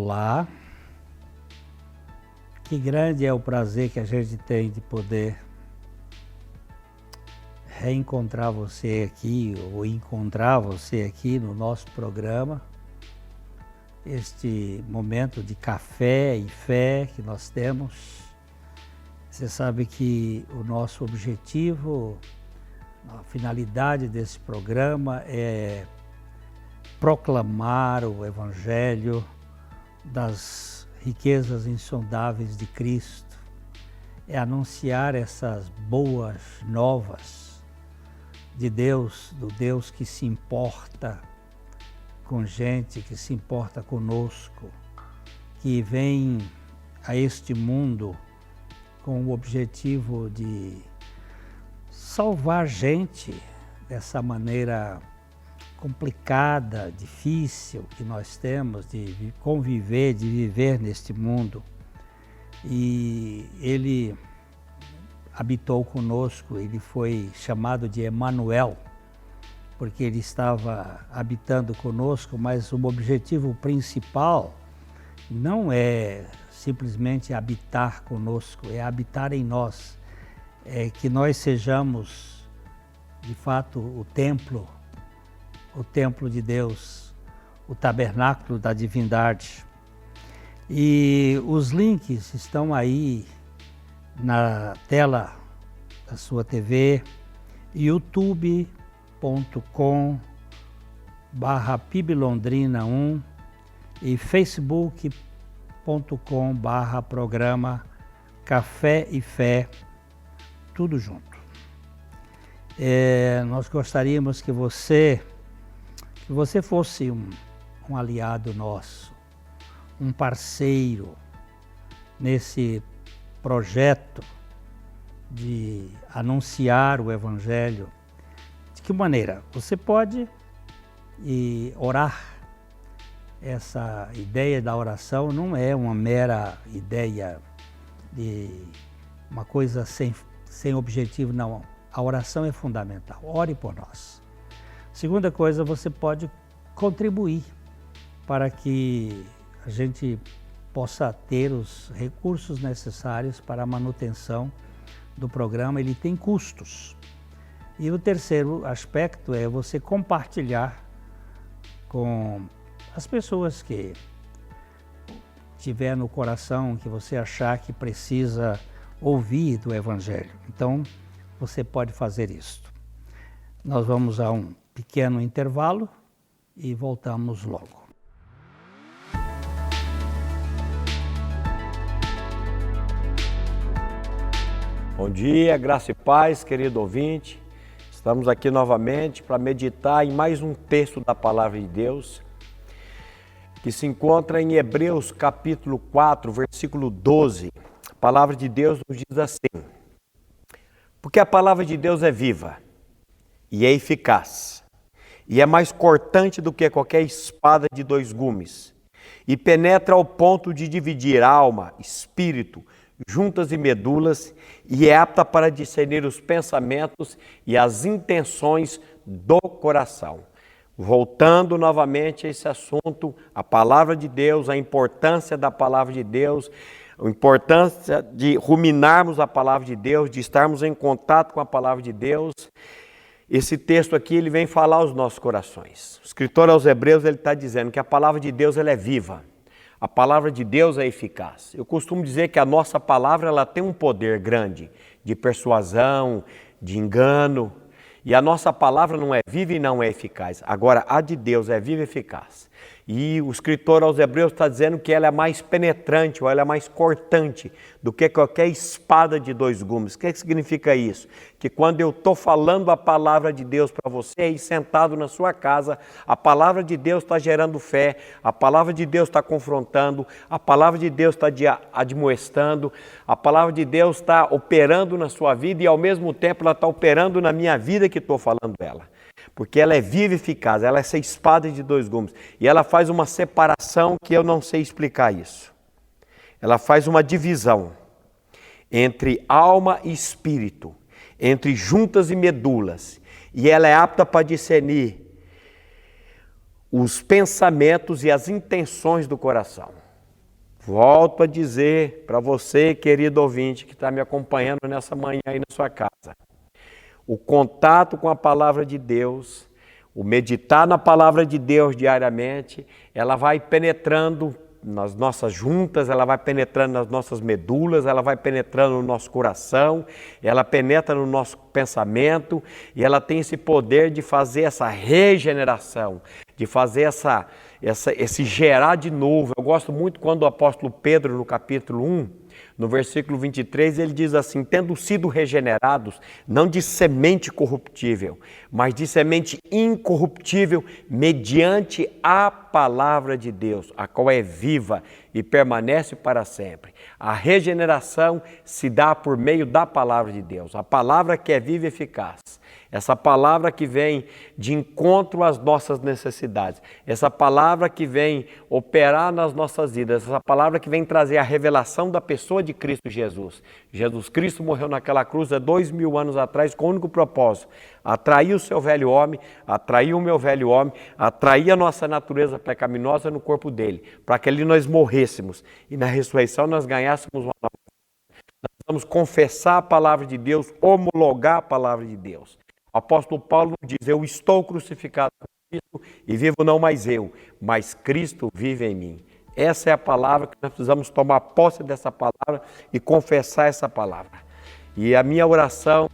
Olá, que grande é o prazer que a gente tem de poder reencontrar você aqui ou encontrar você aqui no nosso programa. Este momento de café e fé que nós temos. Você sabe que o nosso objetivo, a finalidade desse programa é proclamar o Evangelho das riquezas insondáveis de Cristo, é anunciar essas boas novas de Deus, do Deus que se importa com gente, que se importa conosco, que vem a este mundo com o objetivo de salvar gente dessa maneira complicada, difícil que nós temos de conviver, de viver neste mundo. E ele habitou conosco, ele foi chamado de Emanuel, porque ele estava habitando conosco, mas o objetivo principal não é simplesmente habitar conosco, é habitar em nós, é que nós sejamos, de fato, o templo de Deus, o tabernáculo da divindade. E os links estão aí na tela da sua TV, youtube.com/PIBLondrina1 e facebook.com/programa Café e Fé, tudo junto. Nós gostaríamos que você fosse um aliado nosso, um parceiro nesse projeto de anunciar o Evangelho. De que maneira? Você pode orar. Essa ideia da oração não é uma mera ideia de uma coisa sem objetivo, não. A oração é fundamental. Ore por nós. Segunda coisa, você pode contribuir para que a gente possa ter os recursos necessários para a manutenção do programa. Ele tem custos. E o terceiro aspecto é você compartilhar com as pessoas que tiver no coração, que você achar que precisa ouvir do Evangelho. Então, você pode fazer isso. Nós vamos a um pequeno intervalo e voltamos logo. Bom dia, graça e paz, querido ouvinte. Estamos aqui novamente para meditar em mais um texto da Palavra de Deus, que se encontra em Hebreus capítulo 4, versículo 12. A Palavra de Deus nos diz assim: porque a Palavra de Deus é viva e é eficaz, e é mais cortante do que qualquer espada de dois gumes, e penetra ao ponto de dividir alma, espírito, juntas e medulas, e é apta para discernir os pensamentos e as intenções do coração. Voltando novamente a esse assunto, a palavra de Deus, a importância da palavra de Deus, a importância de ruminarmos a palavra de Deus, de estarmos em contato com a palavra de Deus. Esse texto aqui, ele vem falar aos nossos corações. O escritor aos Hebreus, ele está dizendo que a palavra de Deus, ela é viva. A palavra de Deus é eficaz. Eu costumo dizer que a nossa palavra, ela tem um poder grande de persuasão, de engano. E a nossa palavra não é viva e não é eficaz. Agora, a de Deus é viva e eficaz. E o escritor aos Hebreus está dizendo que ela é mais penetrante, ou ela é mais cortante do que qualquer espada de dois gumes. O que significa isso? Que quando eu estou falando a palavra de Deus para você, aí sentado na sua casa, a palavra de Deus está gerando fé, a palavra de Deus está confrontando, a palavra de Deus está admoestando, a palavra de Deus está operando na sua vida e ao mesmo tempo ela está operando na minha vida que estou falando dela. Porque ela é viva e eficaz, ela é essa espada de dois gumes. E ela faz uma separação que eu não sei explicar isso. Ela faz uma divisão entre alma e espírito, entre juntas e medulas. E ela é apta para discernir os pensamentos e as intenções do coração. Volto a dizer para você, querido ouvinte, que está me acompanhando nessa manhã aí na sua casa. O contato com a palavra de Deus, o meditar na palavra de Deus diariamente, ela vai penetrando nas nossas juntas, ela vai penetrando nas nossas medulas, ela vai penetrando no nosso coração, ela penetra no nosso pensamento e ela tem esse poder de fazer essa regeneração, de fazer esse gerar de novo. Eu gosto muito quando o apóstolo Pedro, no capítulo 1, no versículo 23, ele diz assim: tendo sido regenerados, não de semente corruptível, mas de semente incorruptível, mediante a palavra de Deus, a qual é viva e permanece para sempre. A regeneração se dá por meio da palavra de Deus, a palavra que é viva e eficaz. Essa palavra que vem de encontro às nossas necessidades, essa palavra que vem operar nas nossas vidas, essa palavra que vem trazer a revelação da pessoa de Cristo Jesus. Jesus Cristo morreu naquela cruz há 2000 anos atrás com o único propósito: atrair o seu velho homem, atrair o meu velho homem, atrair a nossa natureza pecaminosa no corpo dele, para que ali nós morrêssemos e na ressurreição nós ganhássemos uma nova vida. Nós vamos confessar a palavra de Deus, homologar a palavra de Deus. O apóstolo Paulo diz: eu estou crucificado com Cristo e vivo não mais eu, mas Cristo vive em mim. Essa é a palavra que nós precisamos tomar posse dessa palavra e confessar essa palavra. E a minha oração,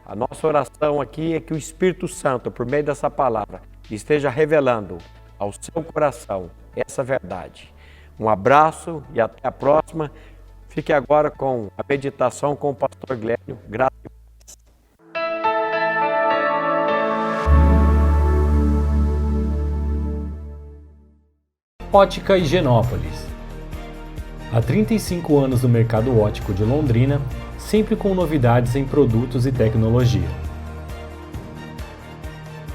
a nossa oração aqui é que o Espírito Santo, por meio dessa palavra, esteja revelando ao seu coração essa verdade. Um abraço e até a próxima. Fique agora com a meditação com o pastor Glênio. Graças a Deus. Ótica Higienópolis. Há 35 anos no mercado óptico de Londrina, sempre com novidades em produtos e tecnologia.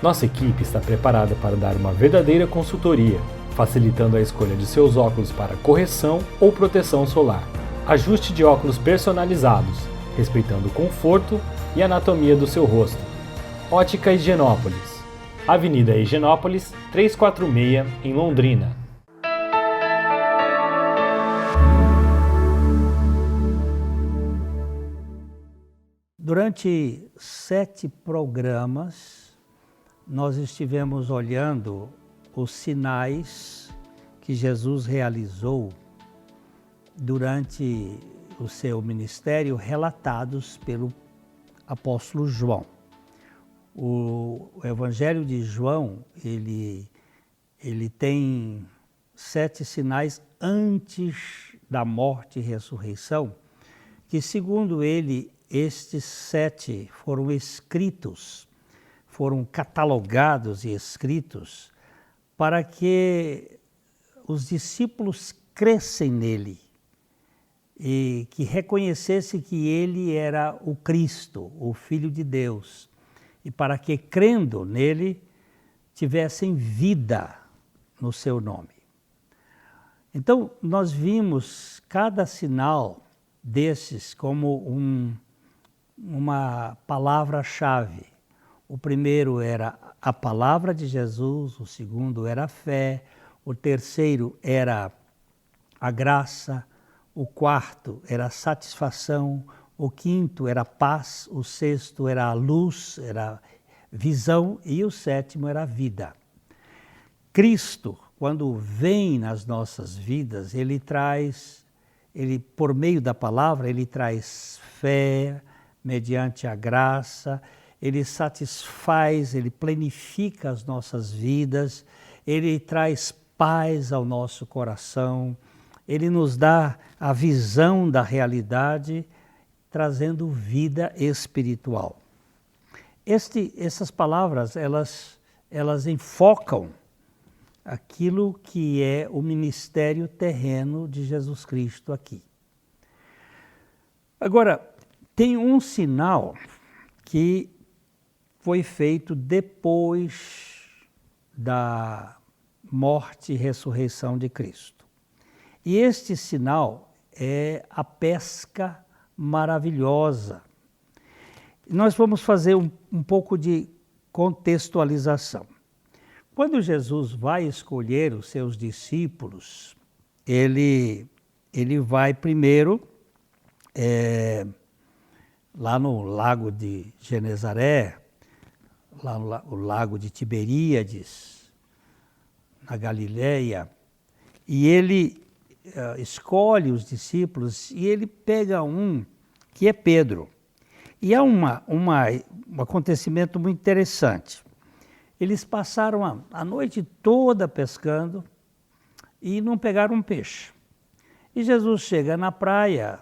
Nossa equipe está preparada para dar uma verdadeira consultoria, facilitando a escolha de seus óculos para correção ou proteção solar. Ajuste de óculos personalizados, respeitando o conforto e anatomia do seu rosto. Ótica Higienópolis. Avenida Higienópolis, 346, em Londrina. Durante 7 programas, nós estivemos olhando os sinais que Jesus realizou durante o seu ministério, relatados pelo apóstolo João. O Evangelho de João, ele tem 7 sinais antes da morte e ressurreição, que, segundo ele, estes 7 foram escritos, foram catalogados e escritos para que os discípulos crescem nele e que reconhecessem que ele era o Cristo, o Filho de Deus, e para que, crendo nele, tivessem vida no seu nome. Então, nós vimos cada sinal desses como uma palavra-chave. O primeiro era a palavra de Jesus, o segundo era a fé, o terceiro era a graça, o quarto era a satisfação, o quinto era a paz, o sexto era a luz, era a visão e o sétimo era a vida. Cristo, quando vem nas nossas vidas, ele por meio da palavra, ele traz fé, mediante a graça, ele satisfaz, ele planifica as nossas vidas, ele traz paz ao nosso coração, ele nos dá a visão da realidade, trazendo vida espiritual. Essas palavras, elas enfocam aquilo que é o ministério terreno de Jesus Cristo aqui. Agora, tem um sinal que foi feito depois da morte e ressurreição de Cristo. E este sinal é a pesca maravilhosa. Nós vamos fazer um pouco de contextualização. Quando Jesus vai escolher os seus discípulos, ele ele vai primeiro lá no lago de Genezaré, lá no lago de Tiberíades, na Galileia, e ele escolhe os discípulos e ele pega um que é Pedro. E há um acontecimento muito interessante. Eles passaram a noite toda pescando e não pegaram um peixe. E Jesus chega na praia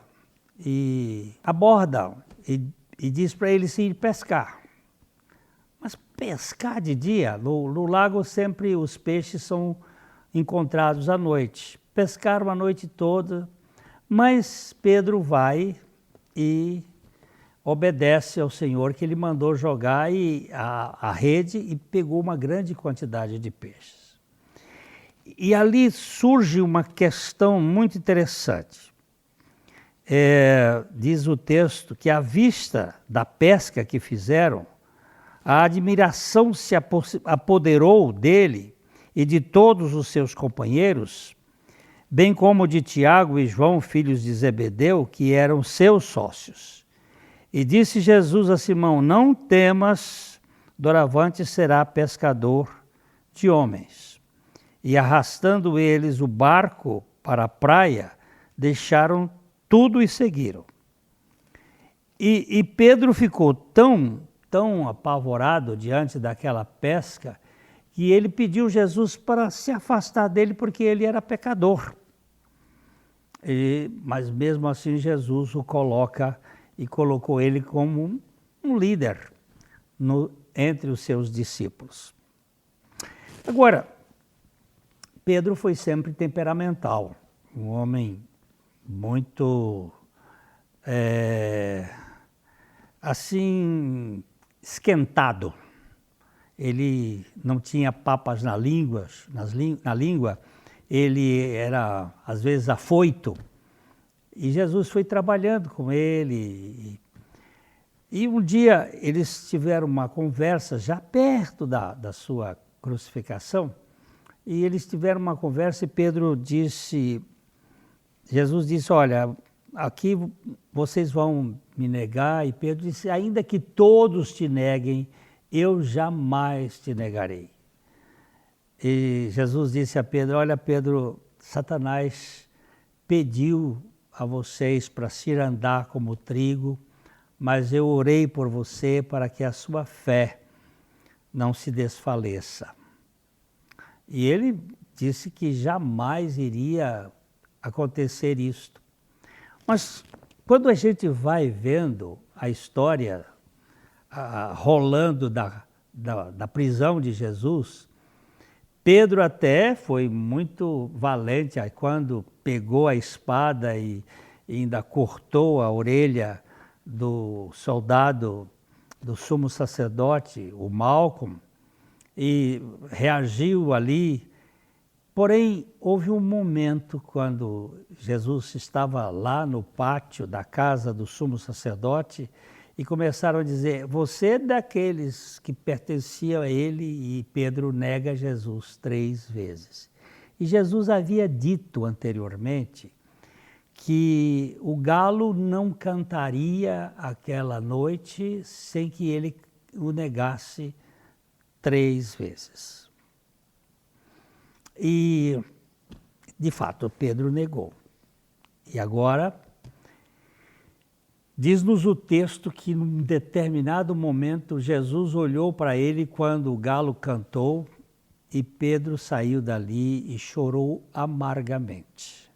e aborda e diz para eles ir pescar. Mas pescar de dia? No lago sempre os peixes são encontrados à noite. Pescaram a noite toda, mas Pedro vai e obedece ao Senhor que ele mandou jogar a rede e pegou uma grande quantidade de peixes. E ali surge uma questão muito interessante. Diz o texto que à vista da pesca que fizeram, a admiração se apoderou dele e de todos os seus companheiros, bem como de Tiago e João, filhos de Zebedeu, que eram seus sócios. E disse Jesus a Simão: não temas, doravante será pescador de homens. E arrastando eles o barco para a praia, deixaram tudo e seguiram. E Pedro ficou tão apavorado diante daquela pesca, que ele pediu Jesus para se afastar dele, porque ele era pecador. Mas mesmo assim Jesus o coloca e colocou ele como um líder entre os seus discípulos. Agora, Pedro foi sempre temperamental, um homem muito, assim, esquentado. Ele não tinha papas na língua, ele era, às vezes, afoito. E Jesus foi trabalhando com ele. E um dia eles tiveram uma conversa, já perto da sua crucificação, e eles tiveram uma conversa e Jesus disse, olha, aqui vocês vão me negar, e Pedro disse, ainda que todos te neguem, eu jamais te negarei. E Jesus disse a Pedro, olha Pedro, Satanás pediu a vocês para se andar como trigo, mas eu orei por você para que a sua fé não se desfaleça. E ele disse que jamais iria acontecer isto. Mas quando a gente vai vendo a história rolando da prisão de Jesus, Pedro até foi muito valente quando pegou a espada e ainda cortou a orelha do soldado do sumo sacerdote, o Malcolm, e reagiu ali. Porém, houve um momento quando Jesus estava lá no pátio da casa do sumo sacerdote e começaram a dizer, você é daqueles que pertenciam a ele, e Pedro nega Jesus 3 vezes. E Jesus havia dito anteriormente que o galo não cantaria aquela noite sem que ele o negasse 3 vezes. E, de fato, Pedro negou. E agora, diz-nos o texto que num determinado momento Jesus olhou para ele quando o galo cantou e Pedro saiu dali e chorou amargamente.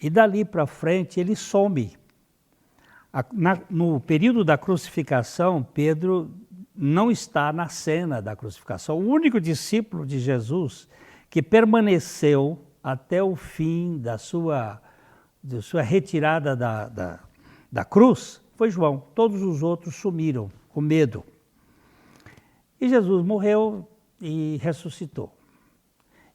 E dali para frente ele some. No período da crucificação, Pedro não está na cena da crucificação. O único discípulo de Jesus que permaneceu até o fim da sua retirada da cruz foi João. Todos os outros sumiram com medo. E Jesus morreu e ressuscitou.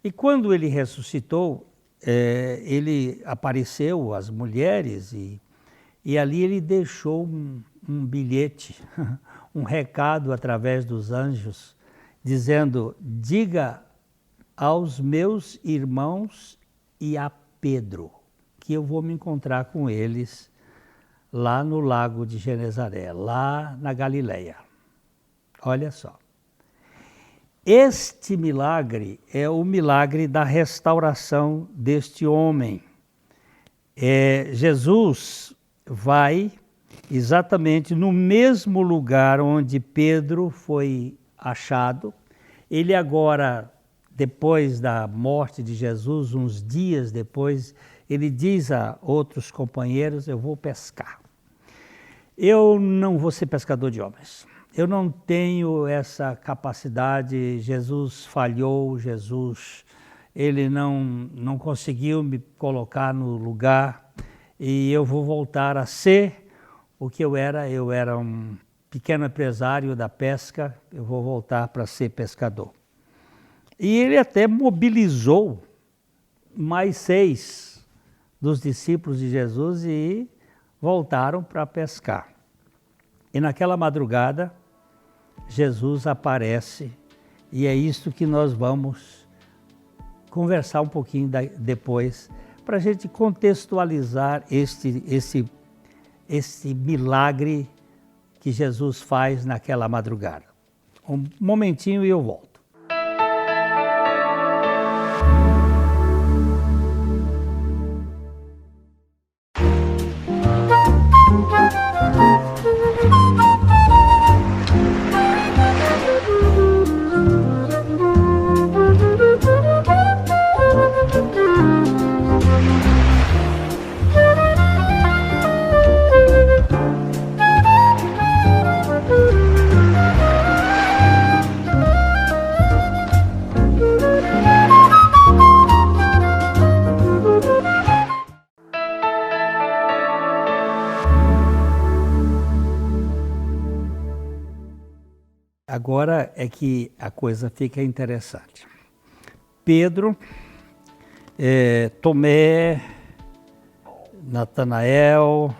E quando ele ressuscitou, ele apareceu às mulheres e ali ele deixou um bilhete, um recado através dos anjos, dizendo, diga aos meus irmãos e a Pedro que eu vou me encontrar com eles lá no lago de Genezaré, lá na Galileia. Olha só. Este milagre é o milagre da restauração deste homem. Jesus vai exatamente no mesmo lugar onde Pedro foi achado. Ele agora, depois da morte de Jesus, uns dias depois, ele diz a outros companheiros: eu vou pescar. Eu não vou ser pescador de homens. Eu não tenho essa capacidade. Jesus falhou, ele não conseguiu me colocar no lugar, e eu vou voltar a ser o que eu era. Eu era um pequeno empresário da pesca, eu vou voltar para ser pescador. E ele até mobilizou mais 6 dos discípulos de Jesus e voltaram para pescar. E naquela madrugada, Jesus aparece, e é isso que nós vamos conversar um pouquinho depois, para a gente contextualizar esse milagre que Jesus faz naquela madrugada. Um momentinho e eu volto. Agora é que a coisa fica interessante. Pedro, Tomé, Natanael,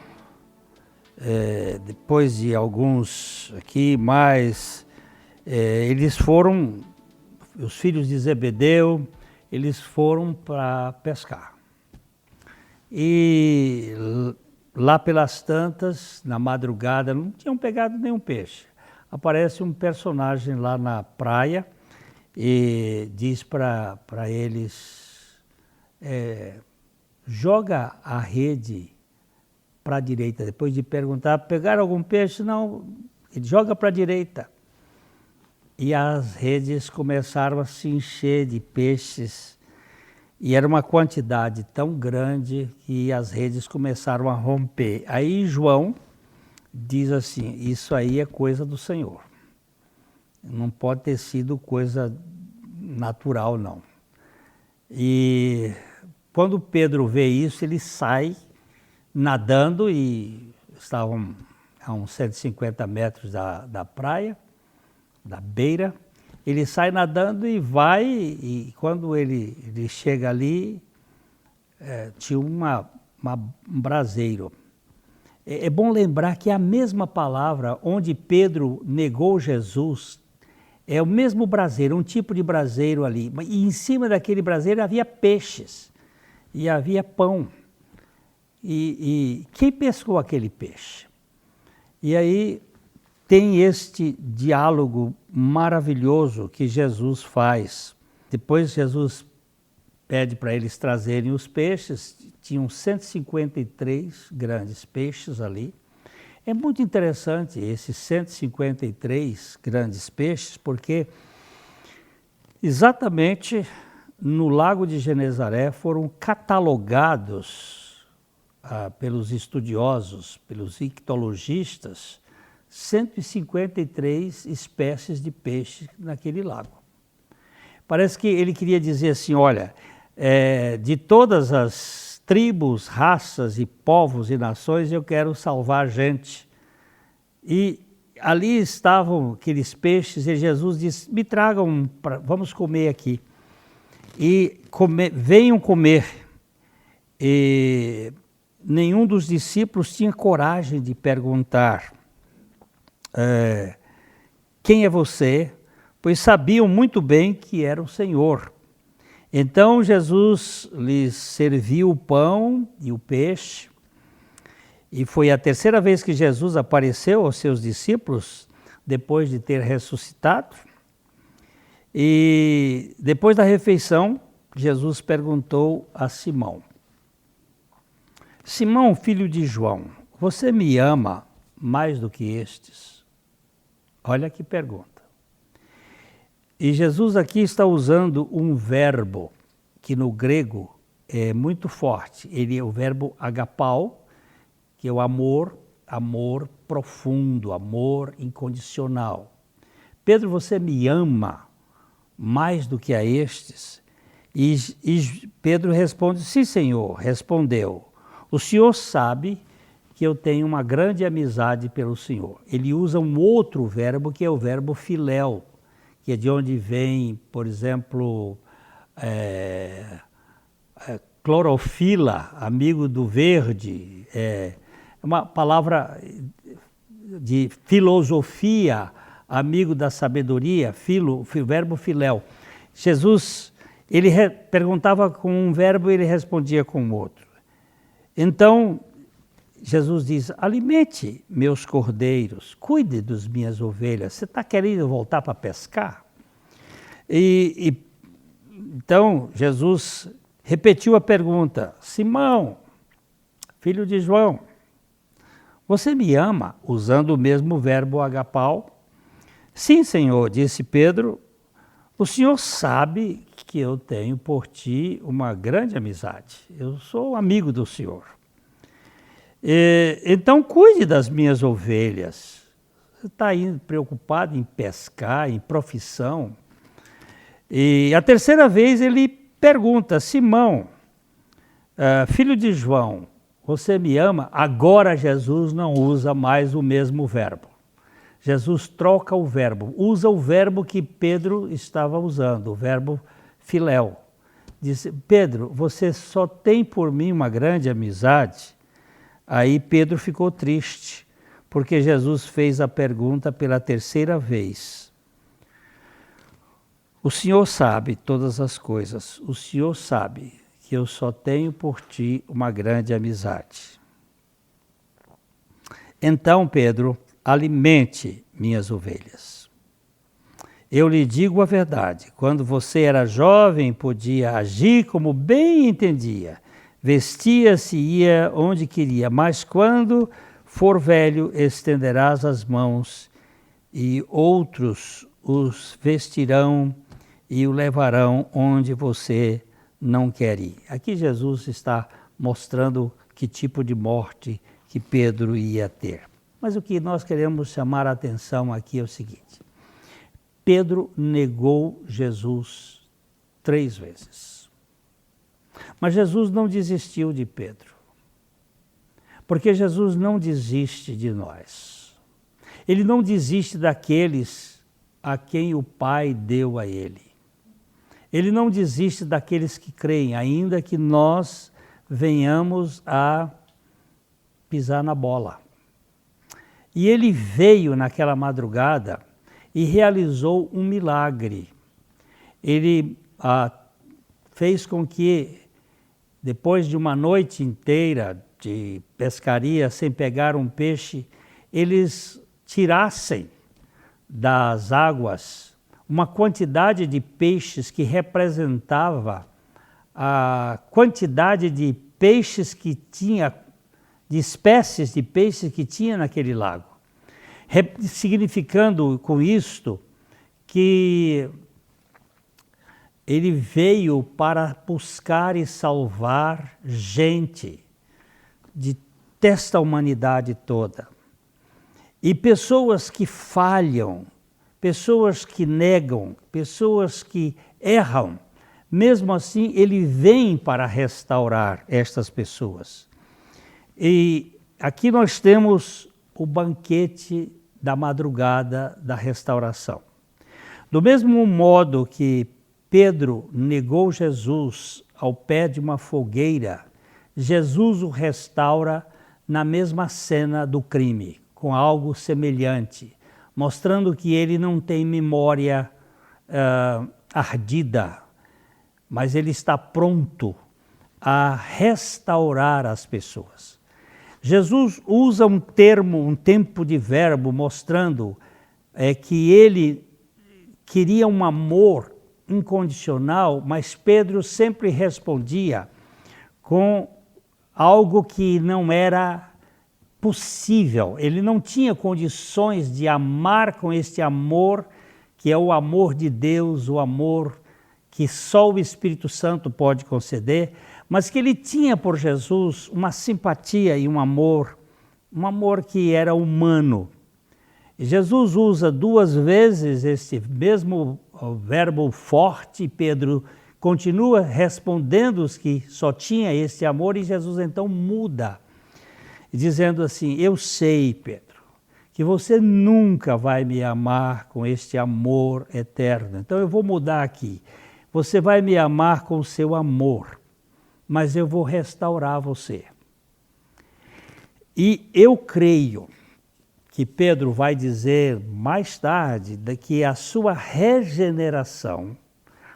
depois de alguns aqui mais, eles foram, os filhos de Zebedeu, eles foram para pescar. E lá pelas tantas, na madrugada, não tinham pegado nenhum peixe. Aparece um personagem lá na praia e diz para eles: joga a rede para a direita. Depois de perguntar: pegaram algum peixe? Não, ele joga para a direita. E as redes começaram a se encher de peixes, e era uma quantidade tão grande que as redes começaram a romper. Aí João diz assim: isso aí é coisa do Senhor. Não pode ter sido coisa natural, não. E quando Pedro vê isso, ele sai nadando, e estavam a uns 150 metros da praia, da beira. Ele sai nadando e vai, e quando ele chega ali, tinha um braseiro. É bom lembrar que a mesma palavra onde Pedro negou Jesus é o mesmo braseiro, um tipo de braseiro ali. E em cima daquele braseiro havia peixes e havia pão. E quem pescou aquele peixe? E aí tem este diálogo maravilhoso que Jesus faz. Depois Jesus pede para eles trazerem os peixes. Tinham 153 grandes peixes ali. É muito interessante esses 153 grandes peixes, porque exatamente no lago de Genezaré foram catalogados pelos estudiosos, pelos ictologistas, 153 espécies de peixe naquele lago. Parece que ele queria dizer assim: olha, de todas as tribos, raças e povos e nações, eu quero salvar gente. E ali estavam aqueles peixes, e Jesus disse: me tragam, vamos comer aqui. E venham comer. E nenhum dos discípulos tinha coragem de perguntar: quem é você? Pois sabiam muito bem que era o Senhor. Então Jesus lhes serviu o pão e o peixe, e foi a terceira vez que Jesus apareceu aos seus discípulos, depois de ter ressuscitado. E depois da refeição, Jesus perguntou a Simão: Simão, filho de João, você me ama mais do que estes? Olha que pergunta. E Jesus aqui está usando um verbo que no grego é muito forte. Ele é o verbo agapau, que é o amor, amor profundo, amor incondicional. Pedro, você me ama mais do que a estes? E Pedro responde: sim, Senhor, respondeu. O Senhor sabe que eu tenho uma grande amizade pelo Senhor. Ele usa um outro verbo, que é o verbo filéu, que é de onde vem, por exemplo, clorofila, amigo do verde, uma palavra de filosofia, amigo da sabedoria, o verbo filéu. Jesus, ele perguntava com um verbo e ele respondia com outro. Então, Jesus diz: alimente meus cordeiros, cuide das minhas ovelhas. Você está querendo voltar para pescar? Então, Jesus repetiu a pergunta: Simão, filho de João, você me ama? Usando o mesmo verbo agapau. Sim, Senhor, disse Pedro, o Senhor sabe que eu tenho por ti uma grande amizade. Eu sou amigo do Senhor. Então cuide das minhas ovelhas. Você está preocupado em pescar, em profissão. E a terceira vez ele pergunta: Simão, filho de João, você me ama? Agora Jesus não usa mais o mesmo verbo. Jesus troca o verbo, usa o verbo que Pedro estava usando, o verbo filéu. Diz: Pedro, você só tem por mim uma grande amizade? Aí Pedro ficou triste, porque Jesus fez a pergunta pela terceira vez. O Senhor sabe todas as coisas, o Senhor sabe que eu só tenho por ti uma grande amizade. Então, Pedro, alimente minhas ovelhas. Eu lhe digo a verdade, quando você era jovem, podia agir como bem entendia, vestia-se e ia onde queria, mas quando for velho, estenderás as mãos e outros os vestirão e o levarão onde você não quer ir. Aqui Jesus está mostrando que tipo de morte que Pedro ia ter. Mas o que nós queremos chamar a atenção aqui é o seguinte: Pedro negou Jesus 3 vezes. Mas Jesus não desistiu de Pedro, porque Jesus não desiste de nós. Ele não desiste daqueles a quem o Pai deu a ele. Ele não desiste daqueles que creem, ainda que nós venhamos a pisar na bola. E ele veio naquela madrugada e realizou um milagre. Ele fez com que, depois de uma noite inteira de pescaria sem pegar um peixe, eles tirassem das águas uma quantidade de peixes que representava a quantidade de peixes que tinha, de espécies de peixes que tinha naquele lago. Significando com isto que ele veio para buscar e salvar gente desta humanidade toda. E pessoas que falham, pessoas que negam, pessoas que erram, mesmo assim ele vem para restaurar estas pessoas. E aqui nós temos o banquete da madrugada da restauração. Do mesmo modo que Pedro negou Jesus ao pé de uma fogueira, Jesus o restaura na mesma cena do crime, com algo semelhante, mostrando que ele não tem memória ardida, mas ele está pronto a restaurar as pessoas. Jesus usa um tempo de verbo, mostrando que ele queria um amor incondicional, mas Pedro sempre respondia com algo que não era possível. Ele não tinha condições de amar com este amor, que é o amor de Deus, o amor que só o Espírito Santo pode conceder, mas que ele tinha por Jesus uma simpatia e um amor que era humano. E Jesus usa 2 vezes esse mesmo verbo forte, e Pedro continua respondendo que só tinha esse amor, e Jesus então muda, dizendo assim: eu sei, Pedro, que você nunca vai me amar com este amor eterno. Então eu vou mudar aqui. Você vai me amar com o seu amor, mas eu vou restaurar você. E eu creio que Pedro vai dizer mais tarde que a sua regeneração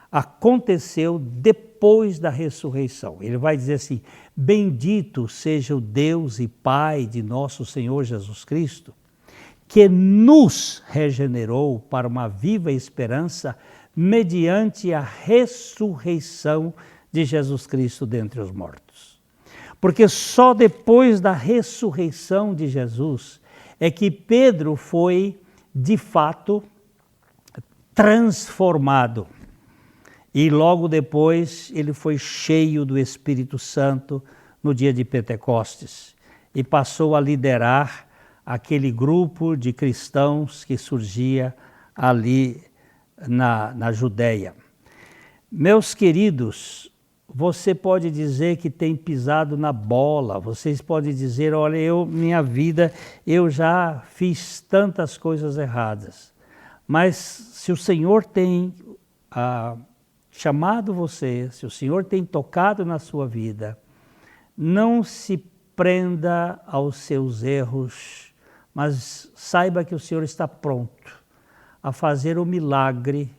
aconteceu depois da ressurreição. Ele vai dizer assim: bendito seja o Deus e Pai de nosso Senhor Jesus Cristo, que nos regenerou para uma viva esperança mediante a ressurreição de Jesus Cristo dentre os mortos. Porque só depois da ressurreição de Jesus é que Pedro foi, de fato, transformado. E logo depois ele foi cheio do Espírito Santo no dia de Pentecostes e passou a liderar aquele grupo de cristãos que surgia ali na Judéia. Meus queridos, você pode dizer que tem pisado na bola, vocês podem dizer: olha, minha vida, eu já fiz tantas coisas erradas. Mas se o Senhor tem chamado você, se o Senhor tem tocado na sua vida, não se prenda aos seus erros, mas saiba que o Senhor está pronto a fazer o milagre,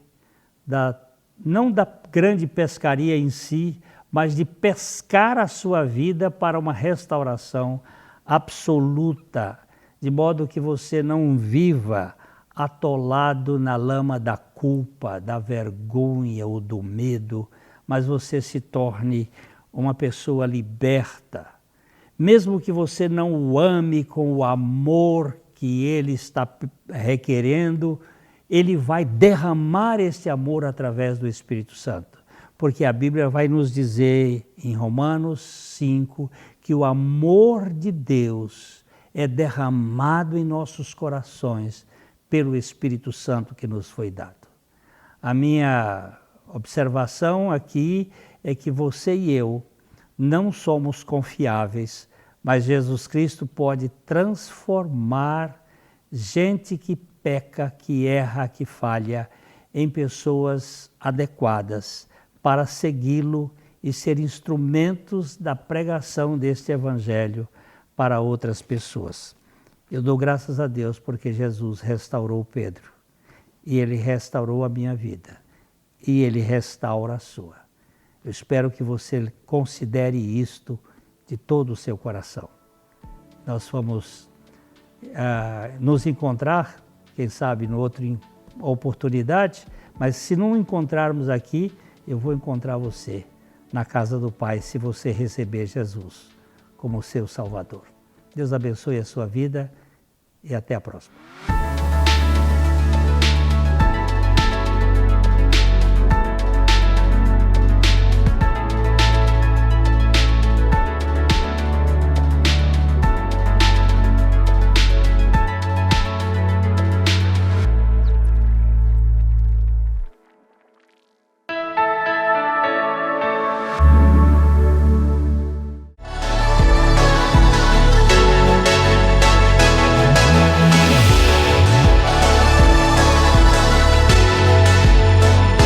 não da grande pescaria em si, mas de pescar a sua vida para uma restauração absoluta, de modo que você não viva atolado na lama da culpa, da vergonha ou do medo, mas você se torne uma pessoa liberta. Mesmo que você não o ame com o amor que ele está requerendo, ele vai derramar esse amor através do Espírito Santo. Porque a Bíblia vai nos dizer em Romanos 5 que o amor de Deus é derramado em nossos corações pelo Espírito Santo que nos foi dado. A minha observação aqui é que você e eu não somos confiáveis, mas Jesus Cristo pode transformar gente que peca, que erra, que falha, em pessoas adequadas para segui-lo e ser instrumentos da pregação deste Evangelho para outras pessoas. Eu dou graças a Deus porque Jesus restaurou Pedro e ele restaurou a minha vida e ele restaura a sua. Eu espero que você considere isto de todo o seu coração. Nós vamos nos encontrar, quem sabe, em outra oportunidade, mas se não encontrarmos aqui, eu vou encontrar você na casa do Pai, se você receber Jesus como seu Salvador. Deus abençoe a sua vida e até a próxima.